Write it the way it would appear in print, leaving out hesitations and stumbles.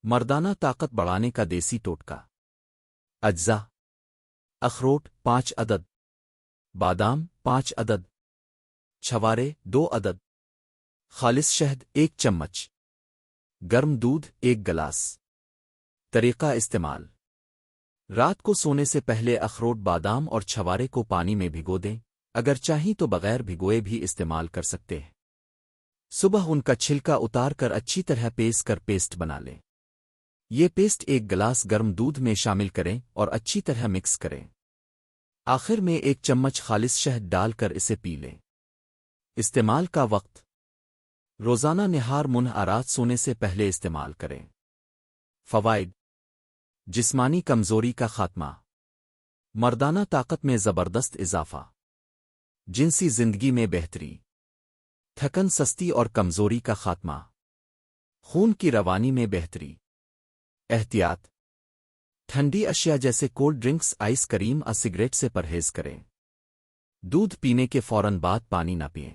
مردانہ طاقت بڑھانے کا دیسی ٹوٹکا۔ اجزا: اخروٹ 5 عدد، بادام 5 عدد، چھوارے 2 عدد، خالص شہد 1 چمچ، گرم دودھ 1 گلاس۔ طریقہ استعمال: رات کو سونے سے پہلے اخروٹ، بادام اور چھوارے کو پانی میں بھگو دیں، اگر چاہیں تو بغیر بھگوئے بھی استعمال کر سکتے ہیں۔ صبح ان کا چھلکا اتار کر اچھی طرح پیسٹ بنا لیں۔ یہ پیسٹ 1 گلاس گرم دودھ میں شامل کریں اور اچھی طرح مکس کریں۔ آخر میں 1 چمچ خالص شہد ڈال کر اسے پی لیں۔ استعمال کا وقت: روزانہ نہار رات سونے سے پہلے استعمال کریں۔ فوائد: جسمانی کمزوری کا خاتمہ، مردانہ طاقت میں زبردست اضافہ، جنسی زندگی میں بہتری، تھکن سستی اور کمزوری کا خاتمہ، خون کی روانی میں بہتری۔ احتیاط: ٹھنڈی اشیاء جیسے کولڈ ڈرنکس، آئس کریم اور سگریٹ سے پرہیز کریں۔ دودھ پینے کے فوراً بعد پانی نہ پئیں۔